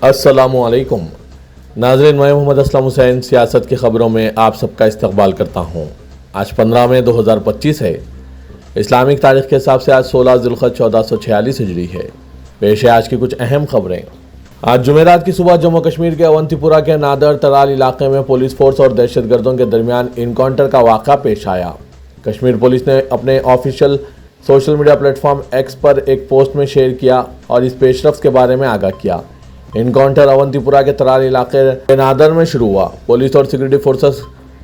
अस्सलामु अलैकुम नाज़रीन, मैं मोहम्मद असलम हुसैन सियासत की ख़बरों में आप सबका इस्तकबाल करता हूँ। आज 15 मई 2025 है। इस्लामिक तारीख़ के हिसाब से आज 16 ज़ुल्क़अदा 1446 हिजरी है। पेश है आज की कुछ अहम खबरें। आज जुमेरात की सुबह जम्मू कश्मीर के अवंतीपुरा के नादर तराल इलाके में पुलिस फोर्स और दहशतगर्दों के दरमियान इनकाउंटर का वाक़ा पेश आया। कश्मीर पुलिस ने अपने official social media platform x पर एक पोस्ट में शेयर किया और इस पेशरफ्त के बारे में आगाह किया। इनकाउंटर अवंतीपुरा के तराल इलाके के नादर में शुरू हुआ। पुलिस और सिक्योरिटी फोर्सेस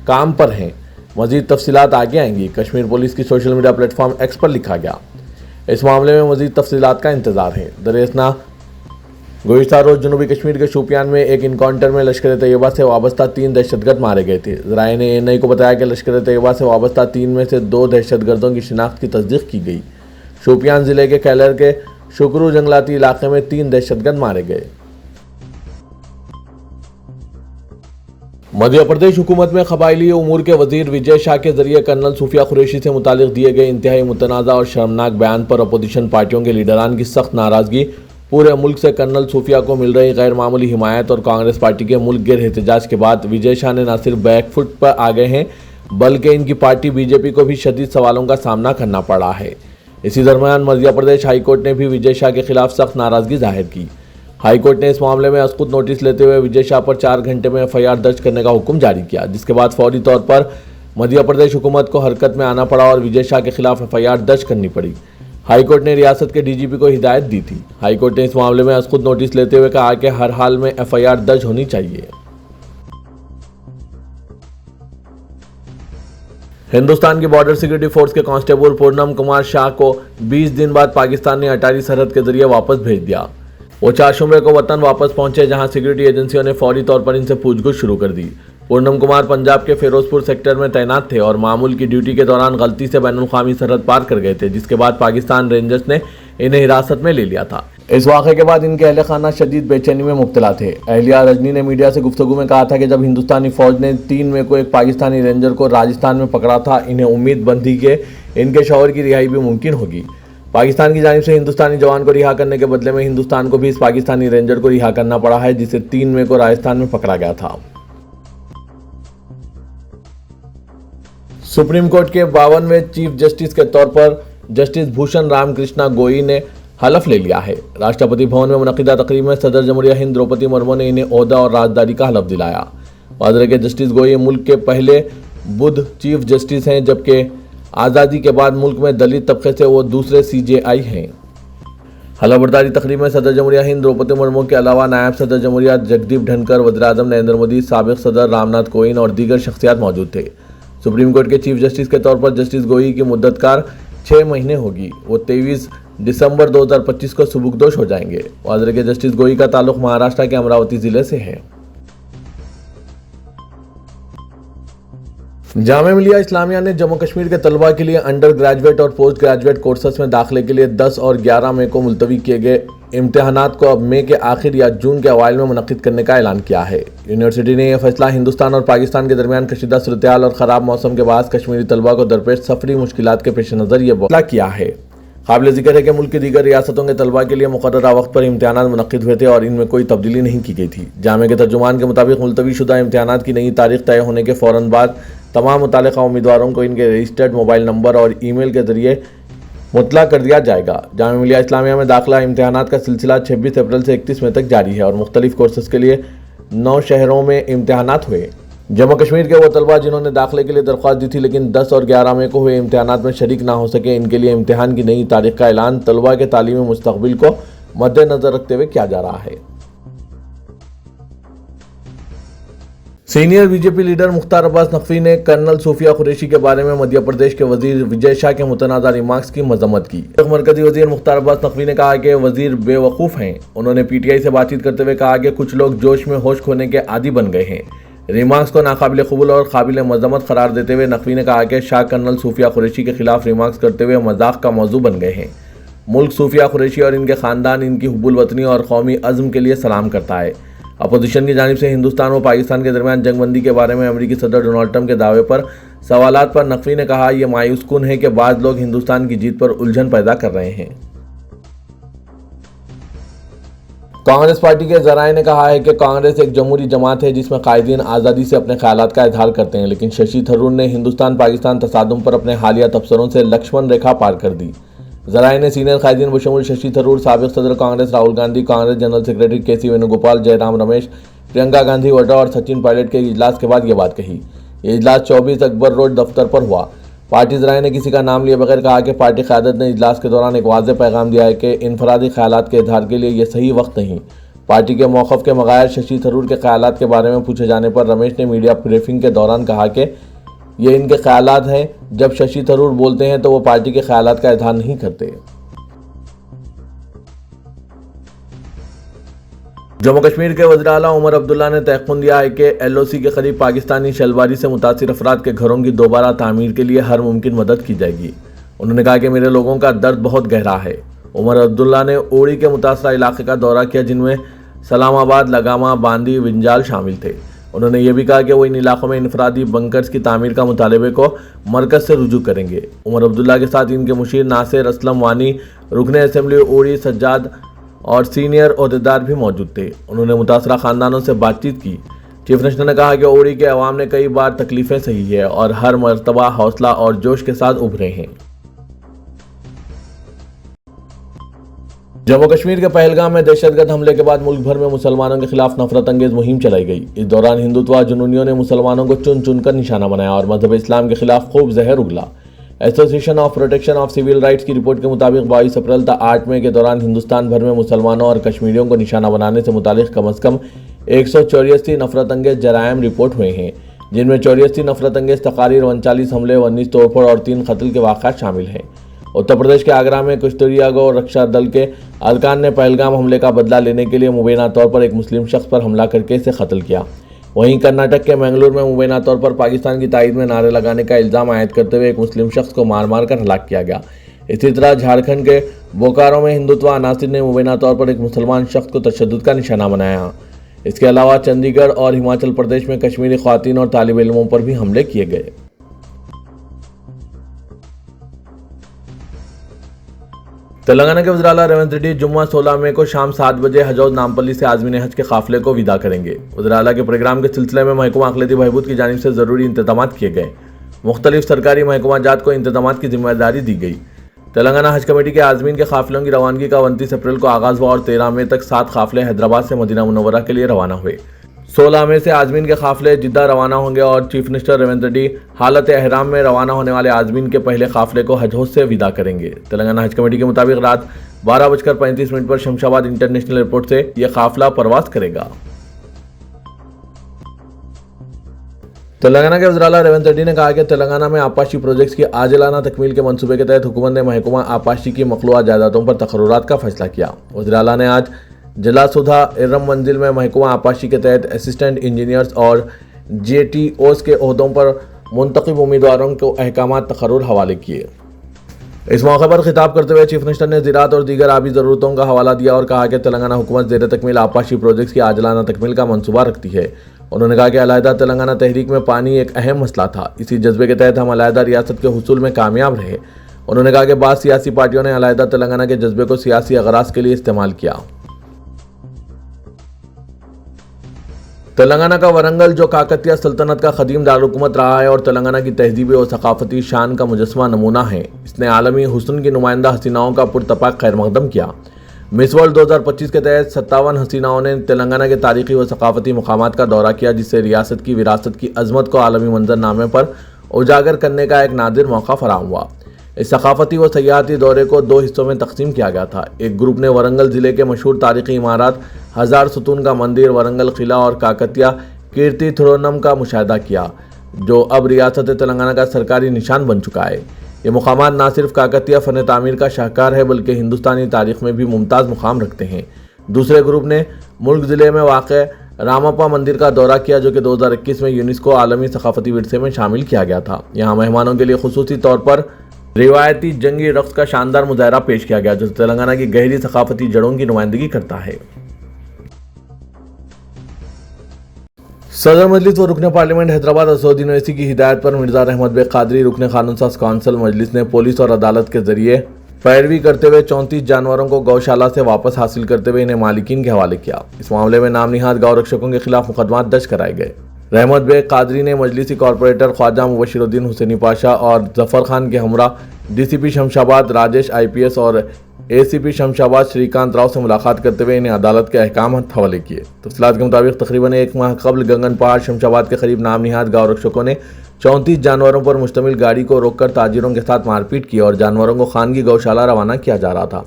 काम पर हैं। मज़ीद तफसीलात आगे आएंगी। कश्मीर पुलिस की सोशल मीडिया प्लेटफॉर्म एक्स पर लिखा गया। इस मामले में मज़ीद तफसीलात का इंतज़ार है। दरअसल गुज़िश्ता रोज़ जनूबी कश्मीर के शोपियान में एक इनकाउंटर में लश्कर तैयबा से वाबस्ता 3 दहशतगर्द मारे गए थे। ज़राए ने एएनआई को बताया कि लश्कर तैयबा से वाबस्ता 3 में से 2 दहशतगर्दों की शिनाख्त की तस्दीक की गई। शोपियान ज़िले के कैलर के शुक्रू जंगलाती इलाके में 3 दहशतगर्द मारे गए। मध्य प्रदेश हुकूमत में कबायली उमूर के वजीर विजय शाह के जरिए कर्नल सूफिया कुरैशी से मुतालिक दिए गए इंतहाई मुतनाज़ा और शर्मनाक बयान पर अपोजिशन पार्टियों के लीडरान की सख्त नाराज़गी। पूरे मुल्क से कर्नल सूफिया को मिल रही गैर मामूली हिमायत और कांग्रेस पार्टी के मुल्क गिर एहतजाज के बाद विजय शाह ने न सिर्फ बैकफुट पर आ गए हैं बल्कि इनकी पार्टी बीजेपी को भी शदीद सवालों का सामना करना पड़ा है। इसी दरमियान मध्य प्रदेश हाईकोर्ट ने भी विजय शाह के खिलाफ सख्त नाराज़गी जाहिर की। हाईकोर्ट ने इस मामले में असकुत नोटिस लेते हुए विजय शाह पर 4 घंटे में एफआईआर दर्ज करने का हुक्म जारी किया, जिसके बाद फौरी तौर पर मध्य प्रदेश हुकूमत को हरकत में आना पड़ा और विजय शाह के खिलाफ एफआईआर दर्ज करनी पड़ी। हाईकोर्ट ने रियासत के डीजीपी को हिदायत दी थी। हाईकोर्ट ने इस मामले में असकुत नोटिस लेते हुए कहा कि हर हाल में एफआईआर दर्ज होनी चाहिए। हिंदुस्तान की बॉर्डर सिक्योरिटी फोर्स के कांस्टेबल पूर्णम कुमार शाह को 20 दिन बाद पाकिस्तान ने अटारी सरहद के जरिए वापस भेज दिया। वो 4 शुमरे को वतन वापस पहुंचे, जहां सिक्योरिटी एजेंसियों ने फौरी तौर पर इनसे पूछगछ शुरू कर दी। पूर्णम कुमार पंजाब के फिरोजपुर सेक्टर में तैनात थे और मामूल की ड्यूटी के दौरान गलती से बैनुल-अक़वामी सरहद पार कर गए थे, जिसके बाद पाकिस्तान रेंजर्स ने इन्हें हिरासत में ले लिया था। इस वाक़े के बाद इनके अहले खाना शदीद बेचैनी में मुब्तला थे। अहलिया रजनी ने मीडिया से गुफ्तगू में कहा था कि जब हिंदुस्तानी फौज ने 3 मई को एक पाकिस्तानी रेंजर को राजस्थान में पकड़ा था, इन्हें उम्मीद बंधी कि इनके शौहर की रिहाई भी मुमकिन होगी। पाकिस्तान की जानिब से हिंदुस्तानी जवान को रिहा करने के बदले में हिंदुस्तान को भी इस पाकिस्तानी रेंजर को रिहा करना पड़ा है, जिसे 3 मई को राजस्थान में पकड़ा गया था। सुप्रीम कोर्ट के 52वें चीफ जस्टिस के तौर पर जस्टिस भूषण रामकृष्णा गोई ने हलफ ले लिया है। राष्ट्रपति भवन में मुनक़िदा तकरीब में सदर जमहूरिया हिंद द्रौपदी मुर्मू ने इन्हें ओहदा और राजदारी का हलफ दिलाया। वाज़ेह के जस्टिस गोई मुल्क के पहले बुद्ध चीफ जस्टिस हैं, जबकि आज़ादी के बाद मुल्क में दलित तबके से वो दूसरे CJI हैं। हलफबरदारी तकरीब में सदर जमहूरिया हिंद द्रौपदी मुर्मू के अलावा नायब सदर जमहूरिया जगदीप धनकर, वज़ीर-ए-आज़म नरेंद्र मोदी, साबिक़ सदर रामनाथ कोविंद और दीगर शख्सियात मौजूद थे। सुप्रीम कोर्ट के चीफ जस्टिस के तौर पर जस्टिस गोई की मुद्दतकार 6 महीने होगी। वो 23 दिसंबर 2025 को सुबुकदोश हो जाएंगे। वाज़ेह के जस्टिस गोई का ताल्लुक महाराष्ट्र के अमरावती जिले से है। जामिया मिलिया इस्लामिया ने जम्मू कश्मीर के तलबा के लिए अंडर ग्रेजुएट और पोस्ट ग्रेजुएट कोर्सेस में दाखिले के लिए 10 और 11 मई को मुलतवी किए गए इम्तिहानात को अब मई के आखिर या जून के अवाइल में मुनक़्क़िद करने का ऐलान किया है। यूनिवर्सिटी ने यह फैसला हिंदुस्तान और पाकिस्तान के दरमियान कशीदा सूरत-ए-हाल और ख़राब मौसम के बाद कश्मीरी तलबा को दरपेश सफरी मुश्किलात के पेश नज़र यह फैसला किया है। काबिल ज़िक्र है कि मुल्क की दीगर रियासतों के तलबा के लिए मुक़र्ररा वक्त पर इम्तिहानात मुनक़्क़िद हुए थे और इनमें कोई तब्दीली नहीं की गई थी। जामिया के तर्जुमान के मुताबिक मुलतवी शुदा इम्तिहानात की नई तारीख तय होने के फ़ौरन बाद तमाम मुतालिका उम्मीदवारों को इनके रजिस्टर्ड मोबाइल नंबर और ईमेल के जरिए मुतला कर दिया जाएगा। जामिया मिलिया इस्लामिया में दाखिला इम्तिहानात का सिलसिला 26 अप्रैल से 31 मई तक जारी है और मुख्तलिफ कोर्सेज़ के लिए 9 शहरों में इम्तिहानात हुए। जम्मू कश्मीर के वो तलबा जिन्होंने दाखिले के लिए दरख्वास्त दी थी लेकिन 10 और 11 मई को हुए इम्तिहानात में शरीक ना हो सके, इनके लिए इम्तिहान की नई तारीख का ऐलान तलबा के तालीमी मुस्तक़बिल को मद्देनज़र रखते हुए किया जा रहा है। Senior BJP leader Mukhtar Abbas Naqvi ने कर्नल सूफिया कुरैशी के बारे में मध्य प्रदेश के वजीर विजय शाह के मुतनाज़ा रिमार्क्स की मजम्मत की। मरकजी वजीर मुख्तार अब्बास नकवी ने कहा कि वजीर बेवकूफ़ हैं। उन्होंने PTI से बातचीत करते हुए कहा कि कुछ लोग जोश में होश खोने के आदी बन गए हैं। रिमार्क्स को नाकाबिल कबूल और काबिल मजम्मत करार देते हुए नकवी ने कहा कि शाह कर्नल सूफिया कुरैशी के खिलाफ रिमार्क्स करते हुए मजाक का मौजू बन गए हैं। मुल्क सूफिया कुरैशी और इनके ख़ानदान इनकी हुब्बुल वतनी और कौमी अज़्म के लिए सलाम करता है। अपोजिशन की जानिब से हिंदुस्तान और पाकिस्तान के दरमियान जंगबंदी के बारे में अमेरिकी सदर डोनाल्ड ट्रंप के दावे पर सवालात पर नकवी ने कहा, यह मायूस कुन है कि बाज़ लोग हिंदुस्तान की जीत पर उलझन पैदा कर रहे हैं। کانگریس پارٹی کے ذرائع نے کہا ہے کہ کانگریس ایک جمہوری جماعت ہے جس میں قائدین آزادی سے اپنے خیالات کا اظہار کرتے ہیں، لیکن ششی تھرور نے ہندوستان پاکستان تصادم پر اپنے حالیہ تبصروں سے لکشمن ریکھا پار کر دی۔ ذرائع نے سینئر قائدین بشمول ششی تھرور، سابق صدر کانگریس راہل گاندھی، کانگریس جنرل سیکرٹری کے سی وینوگوپال، جے رام رمیش، پرینکا گاندھی وڈرا اور سچن پائلٹ کے اجلاس کے بعد یہ بات کہی۔ یہ اجلاس 24 اکبر روڈ دفتر پر ہوا۔ پارٹی ذرائع نے کسی کا نام لیے بغیر کہا کہ پارٹی قیادت نے اجلاس کے دوران ایک واضح پیغام دیا ہے کہ انفرادی خیالات کے اظہار کے لیے یہ صحیح وقت نہیں۔ پارٹی کے موقف کے مغائر ششی تھرور کے خیالات کے بارے میں پوچھے جانے پر رمیش نے میڈیا بریفنگ کے دوران کہا کہ یہ ان کے خیالات ہیں، جب ششی تھرور بولتے ہیں تو وہ پارٹی کے خیالات کا اظہار نہیں کرتے۔ جموں کشمیر کے وزیر اعلیٰ عمر عبداللہ نے تیقن دیا ہے کہ LOC کے قریب پاکستانی شلواری سے متاثر افراد کے گھروں کی دوبارہ تعمیر کے لیے ہر ممکن مدد کی جائے گی۔ انہوں نے کہا کہ میرے لوگوں کا درد بہت گہرا ہے۔ عمر عبداللہ نے اوڑی کے متاثرہ علاقے کا دورہ کیا، جن میں سلام آباد، لگاما، باندی، ونجال شامل تھے۔ انہوں نے یہ بھی کہا کہ وہ ان علاقوں میں انفرادی بنکرز کی تعمیر کا مطالبے کو مرکز سے رجوع کریں گے۔ عمر عبداللہ کے ساتھ ان کے مشیر ناصر اسلم وانی، رکن اسمبلی اوڑی سجاد اور سینئر عہدیدار بھی موجود تھے۔ انہوں نے متاثرہ خاندانوں سے بات چیت کی۔ چیف منسٹر نے کہا کہ اوڑی کے عوام نے کئی بار تکلیفیں سہی ہے اور ہر مرتبہ حوصلہ اور جوش کے ساتھ ابھرے ہیں۔ جموں کشمیر کے پہلگام میں دہشت گرد حملے کے بعد ملک بھر میں مسلمانوں کے خلاف نفرت انگیز مہم چلائی گئی۔ اس دوران ہندوتوا جنونیوں نے مسلمانوں کو چن چن کر نشانہ بنایا اور مذہب اسلام کے خلاف خوب زہر اگلا۔ ایسوسی of protection of civil rights کی رپورٹ کے مطابق 22 اپریل تا 8 مئی کے دوران ہندوستان بھر میں مسلمانوں اور کشمیریوں کو نشانہ بنانے سے متعلق کم از کم 184 نفرت انگیز جرائم رپورٹ ہوئے ہیں، جن میں 84 نفرت انگیز تقاریر، 39 حملے، 19 توڑ پھوڑ اور 3 قتل کے واقعات شامل ہیں۔ اتر پردیش کے آگرہ میں کشتوریہ گو رکشا دل کے ارکان نے پہلگام حملے کا بدلہ لینے کے لیے مبینہ طور پر ایک مسلم شخص پر حملہ کر کے اسے قتل کیا۔ وہیں کرناٹک کے منگلور میں مبینہ طور پر پاکستان کی تائید میں نعرے لگانے کا الزام عائد کرتے ہوئے ایک مسلم شخص کو مار مار کر ہلاک کیا گیا۔ اسی طرح جھارکھنڈ کے بوکارو میں ہندوتوا عناصر نے مبینہ طور پر ایک مسلمان شخص کو تشدد کا نشانہ بنایا۔ اس کے علاوہ چندی گڑھ اور ہماچل پردیش میں کشمیری خواتین اور طالب علموں پر بھی حملے کیے گئے۔ تلنگانہ کے وزیر اعلیٰ ریونت ریڈی جمعہ 16 مئی کو شام 7 بجے حج ہاؤس نامپلی سے عازمین حج کے قافلے کو وداع کریں گے۔ وزیر اعلیٰ کے پروگرام کے سلسلے میں محکمہ اقلیتی بہبود کی جانب سے ضروری انتظامات کیے گئے۔ مختلف سرکاری محکمہ جات کو انتظامات کی ذمہ داری دی گئی۔ تلنگانہ حج کمیٹی کے عازمین کے قافلوں کی روانگی کا 29 اپریل کو آغاز ہوا اور 13 مئی تک 7 قافلے حیدرآباد سے مدینہ منورہ کے لیے روانہ ہوئے۔ 16 مئی سے عازمین کے قافلے جدہ روانہ ہوں گے اور چیف منسٹر ریونت ریڈی حالت احرام میں روانہ ہونے والے عازمین کے پہلے قافلے کو حج ہاؤس سے وداع کریں گے۔ تلنگانہ حج کمیٹی کے مطابق رات 12:35 پر شمشاباد انٹرنیشنل ایئرپورٹ سے یہ قافلہ پرواز کرے گا۔ تلنگانہ کے وزیر اعلیٰ ریونت ریڈی نے کہا کہ تلنگانہ میں آبپاشی پروجیکٹس کی عاجلانہ تکمیل کے منصوبے کے تحت حکومت نے محکمہ آبپاشی کی مخلوعہ جائیدادوں پر تقررات کا فیصلہ کیا۔ وزیر اعلیٰ نے آج جلا سودھا ارم منزل میں محکمہ آبپاشی کے تحت اسسٹنٹ انجینئرز اور JTOs کے عہدوں پر منتخب امیدواروں کو احکامات تقرر حوالے کیے۔ اس موقع پر خطاب کرتے ہوئے چیف منسٹر نے زراعت اور دیگر آبی ضرورتوں کا حوالہ دیا اور کہا کہ تلنگانہ حکومت زیر تکمیل آبپاشی پروجیکٹس کی عاجلانہ تکمیل کا منصوبہ رکھتی ہے۔ انہوں نے کہا کہ علیحدہ تلنگانہ تحریک میں پانی ایک اہم مسئلہ تھا، اسی جذبے کے تحت ہم علیحدہ ریاست کے حصول میں کامیاب رہے۔ انہوں نے کہا کہ بعض سیاسی پارٹیوں نے علیحدہ تلنگانہ کے جذبے کو سیاسی اغراض کے لیے استعمال کیا۔ تلنگانہ کا ورنگل جو کاکتیہ سلطنت کا قدیم دارالحکومت رہا ہے اور تلنگانہ کی تہذیبی اور ثقافتی شان کا مجسمہ نمونہ ہے، اس نے عالمی حسن کی نمائندہ حسیناؤں کا پرتپاک خیر مقدم کیا۔ مس ورلڈ 2025 کے تحت 57 حسیناؤں نے تلنگانہ کے تاریخی و ثقافتی مقامات کا دورہ کیا، جس سے ریاست کی وراثت کی عظمت کو عالمی منظرنامے پر اجاگر کرنے کا ایک نادر موقع فراہم ہوا۔ اس ثقافتی و سیاحتی دورے کو 2 حصوں میں تقسیم کیا گیا تھا۔ ایک گروپ نے ورنگل ضلع کے مشہور تاریخی عمارات 1000 ستون کا مندر، ورنگل قلعہ اور کاکتیہ کیرتی تھرونم کا مشاہدہ کیا، جو اب ریاست تلنگانہ کا سرکاری نشان بن چکا ہے۔ یہ مقامات نہ صرف کاکتیہ فن تعمیر کا شاہکار ہے بلکہ ہندوستانی تاریخ میں بھی ممتاز مقام رکھتے ہیں۔ دوسرے گروپ نے ملک ضلع میں واقع رامپا مندر کا دورہ کیا، جو کہ 2021 میں یونیسکو عالمی ثقافتی ورثے میں شامل کیا گیا تھا۔ یہاں مہمانوں کے لیے خصوصی طور پر روایتی جنگی رقص کا شاندار مظاہرہ پیش کیا گیا، جو تلنگانہ کی گہری ثقافتی جڑوں کی نمائندگی کرتا ہے۔ صدر مجلس و رکن پارلیمنٹ حیدرآباد اسدالدین اویسی کی ہدایت پر مرزا رحمت بیگ قادری رکن قانون ساز کونسل مجلس نے پولیس اور عدالت کے ذریعے पैरवी करते हुए 34 जानवरों को गौशाला से वापस हासिल करते हुए इन्हें मालिकीन के हवाले किया। इस मामले में नाम निहाद गौ रक्षकों के खिलाफ मुकदमा दर्ज कराए गए। रहमत बेग कादरी ने मजलिसी कॉरपोरेटर ख्वाजा मुबशिरुद्दीन हुसैनी पाशा और जफर खान के हमरा डीसीपी शमशाबाद राजेश आईपीएस और एसीपी शमशाबाद श्रीकांत राव से मुलाकात करते हुए इन्हें अदालत के अहकाम हवाले किए। तफसीलात के मुताबिक तकरीबन एक माह कबल गंगन पहाड़ शमशाबाद के करीब नाम निहाद गौ रक्षकों ने 34 जानवरों पर मुश्तमिल गाड़ी को रोककर ताजिरों के साथ मारपीट की और जानवरों को खानगी गौशाला रवाना किया जा रहा था।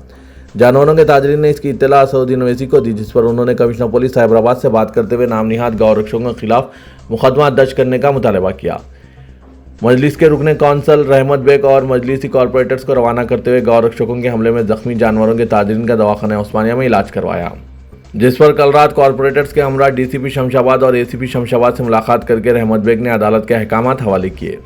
जानवरों के ताजरीन ने इसकी इत्तला सऊदीन ओवैसी को दी, जिस पर उन्होंने कमिश्नर पुलिस साइबराबाद से बात करते हुए नाम निहाद गौ रक्षकों के खिलाफ मुकदमा दर्ज करने का मुतालबा किया। मजलिस के रुकने कौंसल रहमत बेग और मजलिसी कॉरपोरेटर्स को रवाना करते हुए गौ रक्षकों के हमले में जख्मी जानवरों के ताजरीन का दवाखाना उस्मानिया में इलाज करवाया, जिस पर कल रात कॉरपोरेटर्स के हमरा डीसीपी शमशाबाद और एसीपी शमशाबाद से मुलाकात करके रहमत बेग ने अदालत के अहकामात हवाले किए।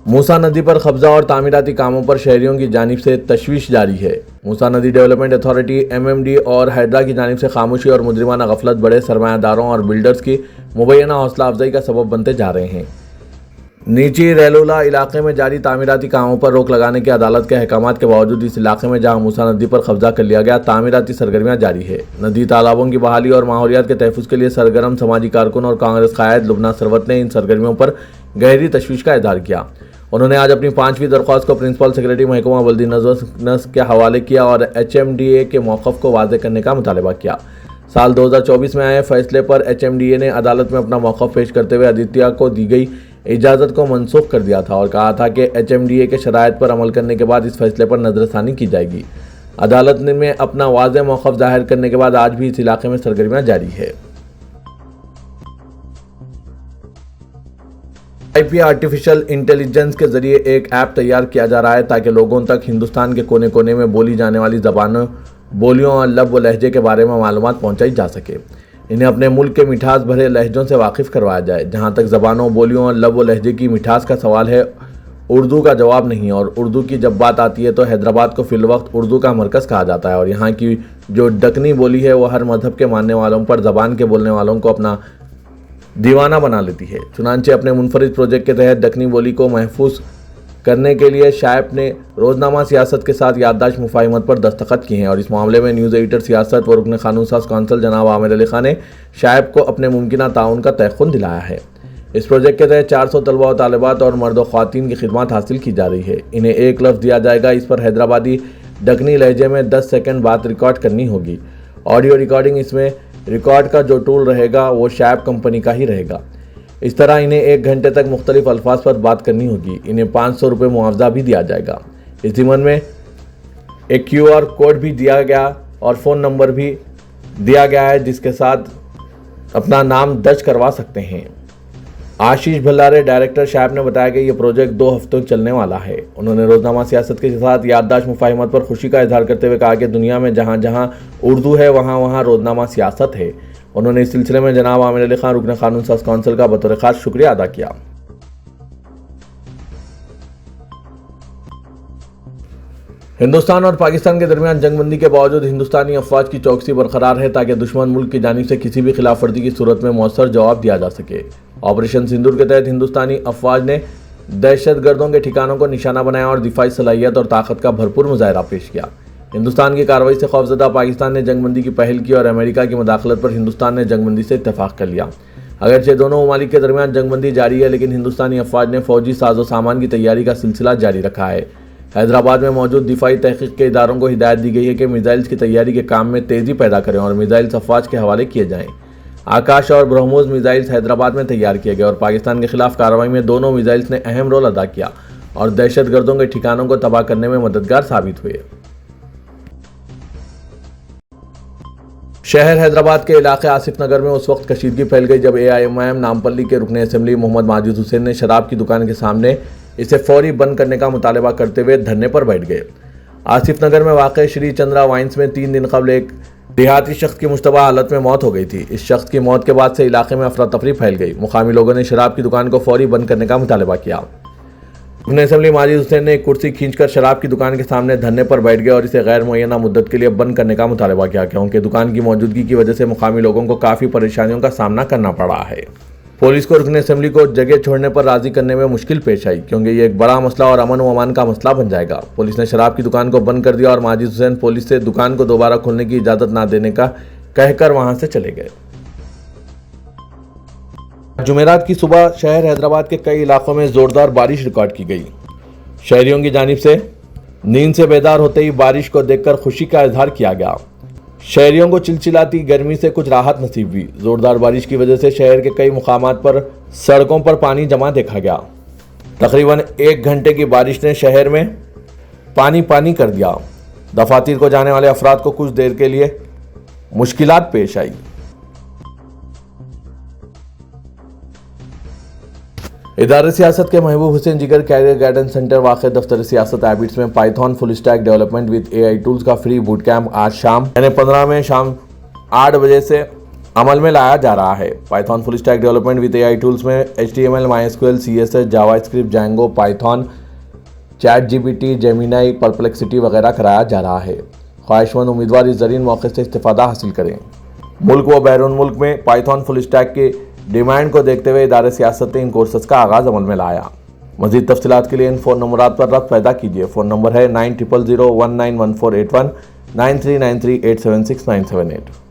मूसा नदी पर कब्जा और तामीराती कामों पर शहरियों की जानिब से तशवीश जारी है। मूसा नदी डेवलपमेंट अथॉरिटी एमएमडी और हैदरा की जानिब से खामोशी और मुजरिमाना गफलत बड़े सरमायादारों और बिल्डर्स की मुबैना हौसला अफजाई का सबब बनते जा रहे हैं। नीची रेलोला इलाके में जारी तामीराती कामों पर रोक लगाने के अदालत के अहकामात के बावजूद इस इलाके में जहां मूसा नदी पर कब्जा कर लिया गया, तामीराती सरगर्मियां जारी है। नदी तालाबों की बहाली और माहौलियात के तहफ़्फ़ुज़ के लिए सरगर्म समाजी कारकुन और कांग्रेस कायद लुबना सरवत ने इन सरगर्मियों पर गहरी तशवीश का इज़हार किया। उन्होंने आज अपनी 5वीं दरख्वास्त को प्रिंसिपल सेक्रेटरी महकमा बल्दी नज़्म के हवाले किया और HMDA के मौक़िफ़ को वाज़ेह करने का मुतालबा किया। साल 2024 में आए फैसले पर HMDA ने अदालत में अपना मौक़िफ़ पेश करते हुए आदित्य को दी गई इजाज़त को मनसूख कर दिया था और कहा था कि HMDA के शराइत पर अमल करने के बाद इस फैसले पर नज़रसानी की जाएगी। अदालत में अपना वाज़ेह मौक़िफ़ ज़ाहिर करने के बाद आज भी इस इलाके में सरगर्मियाँ जारी है। IP आर्टिफिशियल इंटेलिजेंस के जरिए एक ऐप तैयार किया जा रहा है ताकि लोगों तक हिंदुस्तान के कोने कोने में बोली जाने वाली ज़बानों, बोलियों और लब व लहजे के बारे में मालूमात पहुंचाई जा सके। इन्हें अपने मुल्क के मिठास भरे लहजों से वाकिफ़ करवाया जाए। जहां तक ज़बानों, बोलियों और लब व लहजे की मिठास का सवाल है, उर्दू का जवाब नहीं। और उर्दू की जब बात आती है तो हैदराबाद को फ़िलवक्त उर्दू का मरकज़ कहा जाता है और यहाँ की जो दक्कनी बोली है वो हर मज़हब के मानने वालों पर ज़बान के बोलने वालों को अपना दीवाना बना लेती है। चुनांचे अपने मुनफरिद प्रोजेक्ट के तहत दक्कनी बोली को महफूज करने के लिए शाइब ने रोज़नामा सियासत के साथ याददाश्त मुफाहिमत पर दस्तखत किए हैं और इस मामले में न्यूज़ एडिटर सियासत व रुकन कानून साज कौंसल जनाब आमिर अली खान ने शाइब को अपने मुमकिना ताउन का तयक़ुन दिलाया है। इस प्रोजेक्ट के तहत 400 तलबा व तालिबात और मर्द व ख़वातीन की खिदमत हासिल की जा रही है। इन्हें एक लफ्ज़ दिया जाएगा, इस पर हैदराबादी दक्कनी लहजे में 10 सेकंड बात रिकॉर्ड करनी होगी। ऑडियो रिकॉर्डिंग इसमें रिकॉर्ड का जो टूल रहेगा वो शाइब कंपनी का ही रहेगा। इस तरह इन्हें 1 घंटे तक मुख्तलिफ अल्फाज पर बात करनी होगी। इन्हें 500 रुपये मुआवजा भी दिया जाएगा। इस ज़िम्मन में एक QR कोड भी दिया गया और फ़ोन नंबर भी दिया गया है जिसके साथ अपना नाम दर्ज करवा सकते हैं। आशीष भल्लारे डायरेक्टर शाइब ने बताया कि यह प्रोजेक्ट 2 हफ्तों चलने वाला है। उन्होंने रोज़नामा सियासत के साथ याददाश्त मुफाहिमत पर खुशी का इजहार करते हुए कहा कि दुनिया में जहाँ जहाँ उर्दू है वहाँ वहाँ रोज़नामा सियासत है। उन्होंने इस सिलसिले में जनाब आमिर अली खान रुकन कानून साज कौंसिल का बतौर खास शुक्रिया अदा किया। हिंदुस्तान और पाकिस्तान के दरमियान जंगबंदी के बावजूद हिंदुस्तानी अफवाज की चौकसी बरकरार है ताकि दुश्मन मुल्क की जानिब से किसी भी खिलाफ वर्जी की सूरत में मौसर जवाब दिया जा सके। ऑपरेशन सिंदूर के तहत हिंदुस्तानी अफवाज ने दहशतगर्दों के ठिकानों को निशाना बनाया और दिफाई सलाहियत और ताकत का भरपूर मुजाहरा पेश किया। हिंदुस्तान की कार्रवाई से खौफजदा पाकिस्तान ने जंगबंदी की पहल की और अमेरिका की मुदाखलत पर हिंदुस्तान ने जंगबंदी से इत्तेफाक कर लिया। अगरचे दोनों ममालिक के दरमियान जंगबंदी जारी है, लेकिन हिंदुस्तानी अफवाज ने फौजी साजो सामान की तैयारी का सिलसिला जारी रखा है। हैदराबाद में मौजूद दिफाई तहकीक के इदारों को हिदायत दी गई है कि मिसाइल्स की तैयारी के काम में तेज़ी पैदा करें और मिसाइल्स अफवाज के हवाले किए जाएँ। आकाश और ब्रह्मोस मिसाइल्स हैदराबाद में तैयार किए गए और पाकिस्तान के खिलाफ कार्रवाई में दोनों मिसाइल्स ने अहम रोल अदा किया और दहशतगर्दों के ठिकानों को तबाह करने में मददगार साबित हुए। शहर हैदराबाद के इलाके आसिफ नगर में उस वक्त कशीदगी फैल गई जब AIMIM नामपल्ली के रुकन असेंबली मोहम्मद माजिद हुसैन ने शराब की दुकान के सामने इसे फौरी बंद करने का मुतालबा करते हुए धरने पर बैठ गए। आसिफ नगर में वाक़ श्री चंद्रा वाइन्स में 3 दिन कबल एक देहाती शख्स की मुश्तबा हालत में मौत हो गई थी। इस शख्स की मौत के बाद से इलाके में अफरा तफरी फैल गई। मुकामी लोगों ने शराब की दुकान को फौरी बंद करने का मुतालबा किया। रुकन असेंबली माजिद हुसैन ने एक कुर्सी खींचकर शराब की दुकान के सामने धरने पर बैठ गए और इसे गैर मुअय्यना मुद्दत के लिए बंद करने का मुतालबा किया क्योंकि दुकान की मौजूदगी की वजह से मुकामी लोगों को काफ़ी परेशानियों का सामना करना पड़ा है। पुलिस को रुकन असेंबली को जगह छोड़ने पर राजी करने में मुश्किल पेश आई, क्योंकि ये एक बड़ा मसला और अमन व अमान का मसला बन जाएगा। पुलिस ने शराब की दुकान को बंद कर दिया और माजिद हुसैन पुलिस से दुकान को दोबारा खोलने की इजाज़त ना देने का कहकर वहां से चले गए। जुमेरात की सुबह शहर हैदराबाद के कई इलाकों में ज़ोरदार बारिश रिकॉर्ड की गई। शहरियों की जानिब से नींद से बेदार होते ही बारिश को देखकर खुशी का इजहार किया गया। शहरियों को चिलचिलाती गर्मी से कुछ राहत नसीब हुई। जोरदार बारिश की वजह से शहर के कई मुकामात पर सड़कों पर पानी जमा देखा गया। तकरीबन 1 घंटे की बारिश ने शहर में पानी पानी कर दिया। दफातर को जाने वाले अफराद को कुछ देर के लिए मुश्किलात पेश आई। इदारे सियासत के महबूब हुसैन जिगर कैरियर गाइडेंस सेंटर वाक़ दफ्तर सियासत एबिट्स में Python full stack development with AI tools का फ्री बूट कैंप आज शाम 15 में शाम 8 बजे से अमल में लाया जा रहा है। Python full stack development with AI tools में HTML, MySQL, CSS, JavaScript, Django, Python, ChatGPT, Gemini, perplexity वगैरह कराया जा रहा है। ख्वाहिशमंद उम्मीदवार इस ज़रीन मौके से इस्तिफ़ादा हासिल करें। मुल्क व बैरून मुल्क में पाइथन फुल स्टैक की डिमांड को देखते हुए इदारे सियासत ने इन कोर्सेज का आगाज़ अमल में लाया। मज़ीद तफ़सीलात के लिए इन फ़ोन नंबरात पर रब्त पैदा कीजिए। फ़ोन नंबर है 9000191481, 9393876978।